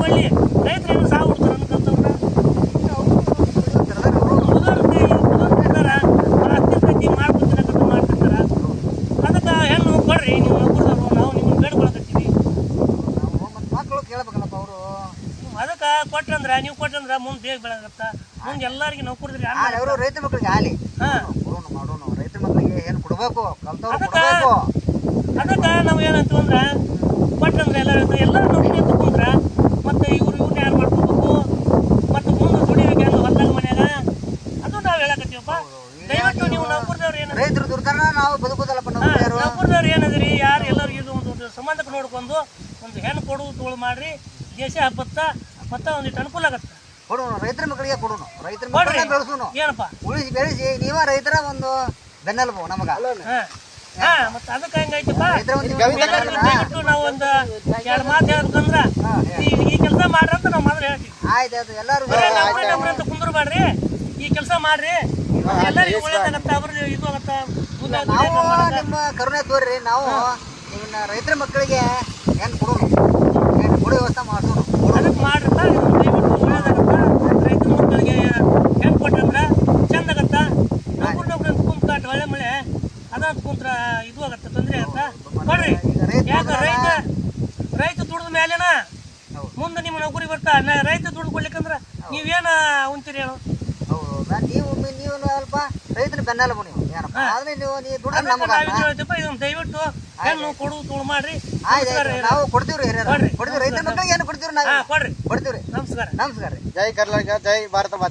ಒಳ್ಳೆ ರೈತರೇನು ಸಾವು ಹುಡ್ತಾರೆ ಅನ್ಕೊಂತವ್ರ ಮಾಡ್ತಿರ್ತಾರ ಅದಕ್ಕೆ ಹೆಣ್ಣು ಕೊಡ್ರಿ ನೀವು ನೌಕರದವ್ರು ನಾವು ನಿಮ್ಮನ್ನು ಬೇಡ್ಕೊಳಕತ್ತೀವಿ ಮಕ್ಕಳು ಕೇಳ್ಬೇಕಲ್ಲಪ್ಪ ಅವರು ಅದಕ್ಕೆ ಕೊಟ್ರಂದ್ರೆ ನೀವು ಕೊಟ್ರಂದ್ರೆ ಮುಂದೆ ಬೇಗ ಬೆಳಗತ್ತ ಮುಂದೆ ಎಲ್ಲರಿಗೆ ನೌಕರದ್ರಿ ಅವರು ರೈತ ಮಕ್ಕಳಿಗೆ ಆಲಿ ಕೊಡೋಣ ಮಾಡೋಣ ರೈತ ಮಕ್ಕಳಿಗೆ ಏನು ಕೊಡ್ಬೇಕು ಕಲ್ತವ್ರು ಕೊಡ್ಬೇಕು ಅದಕ್ಕೆ ನಾವು ಏನಂತೀವಿ ಅಂದ್ರೆ ಕೊಟ್ರಂದ್ರೆ ಎಲ್ಲರೂ ನೌಕರಿ ತಗೊಂಡ್ರ ಮತ್ತೆ ಇವ್ರನ್ನ ಯಾರು ಮಾಡ್ಕೋಬೇಕು ಮತ್ತೆ ಮುಂದೆ ದುಡಿಬೇಕು ಹೆಂಗೆ ಹೊಲ್ದಾಗ ಮನ್ಯಾಗ ಅದು ನಾವು ಹೇಳಕತ್ತೀವಪ್ಪ ದಯವಿಟ್ಟು ನೀವು ನೌಕರದವ್ರು ಏನು ರೈತರು ದುಡ್ದಾರ ನಾವು ಬದುಕೋದಲ್ಲಪ್ಪ ನೌಕರದವ್ರು ಏನದ್ರಿ ಯಾರು ಎಲ್ಲರಿಗೂ ಇದು ಒಂದು ಸಂಬಂಧಕ್ಕೆ ನೋಡ್ಕೊಂಡು ಒಂದು ಹೆಣ್ಣು ಕೊಡು ತೋಳು ಮಾಡ್ರಿ ದೇಶ ಹಬ್ಬತ್ತ ಮತ್ತೆ ಒಂದಿಟ್ಟು ಅನುಕೂಲ ಆಗತ್ತೆ ಕೊಡೋಣ ರೈತರ ಮಕ್ಕಳಿಗೆ ಕೊಡೋಣ ರೈತರ ಮಕ್ಕಳಿಗೆ ಬೆಳೆಸೋಣ ಏನಪ್ಪ ಉಳಿಸಿ ಬೆಳೆಸಿ ನೀವ ರೈತರ ಒಂದು ಬೆನ್ನೆಲುಬು ನಮಗ ಮತ್ತೆ ಅದಕ್ಕೆ ಹೆಂಗೈತಪ್ಪ ದಯವಿಟ್ಟು ನಾವು ಒಂದು ಎರಡು ಮಾತು ಹೇಳ್ಬೇಕಂದ್ರ ಈ ಕೆಲಸ ಮಾಡ್ರಂತ ನಾವು ಮೊದಲು ಹೇಳ್ತೀವಿ ಆಯ್ತು ಎಲ್ಲಾರು ಅಂತ ಕುಂದ್ರು ಮಾಡ್ರಿ ಈ ಕೆಲಸ ಮಾಡ್ರಿ ಎಲ್ಲರಿಗೂ ಒಳ್ಳೇದಾಗತ್ತ ಅವ್ರಿಗೆ ಇದು ಆಗತ್ತ ನಾವು ನಿಮ್ಮ ಕರುಣೆ ತೋರಿ ನಾವು ನಿಮ್ಮನ್ನ ರೈತರ ಮಕ್ಕಳಿಗೆ ಹೆಣ್ಣು ಕೊಡೋಣ ಹೆಣ್ಣು ಕೊಡೋ ವ್ಯವಸ್ಥೆ ಮಾಡೋಣ ಅದಕ್ಕೆ ಮಾಡ್ರಪ್ಪ ದಯವಿಟ್ಟು ಒಳ್ಳೇದಾಗತ್ತ ರೈತರ ಮಕ್ಕಳಿಗೆ ಹೆಣ್ಣು ಕೊಟ್ರಂದ್ರ ಚಂದ ಆಗತ್ತ ನೌಕರಿ ಕುಂತ್ಕಾಟ ಒಳ್ಳೆ ಮಳೆ ಅದಂತ ಕುಂತ್ರ ಇದು ಆಗತ್ತ ತೊಂದರೆ ಆಗತ್ತ ಕೊಡ್ರಿ ಯಾಕ ರೈತ ದುಡ್ದ ಮೇಲೆನ ಮುಂದೆ ನಿಮ್ಮ ನೌಕರಿ ಬರ್ತಾ ರೈತ ದುಡ್ಡು ಕೊಡ್ಲಿಕ್ಕಂದ್ರ ನೀವೇನ ಉಂತೀರಿ ಹೇಳು ನೀವು ಅಲ್ಪ ರೈತರ ಬೆನ್ನೆಲುಬು ನೀವು ಏನಪ್ಪ ಆದ್ರೆ ನೀವು ದುಡ್ಡು ಇದನ್ನ ದಯವಿಟ್ಟು ಹೆಣ್ಣು ಕೊಡು ತೋಳು ಮಾಡ್ರಿ ನಾವು ಕೊಡ್ತೀವ್ರಿ ಕೊಡ್ತೀವಿ ರೈತರ ಮಕ್ಕಳಿಗೆ ಏನು ಕೊಡ್ತೀವಿ ನಾವು ಕೊಡ್ರಿ ಕೊಡ್ತೀವ್ರಿ ನಮಸ್ಕಾರ ನಮಸ್ಕಾರ ಜೈ ಕರ್ನಾಟಕ ಜೈ ಭಾರತ ಮಾತೆ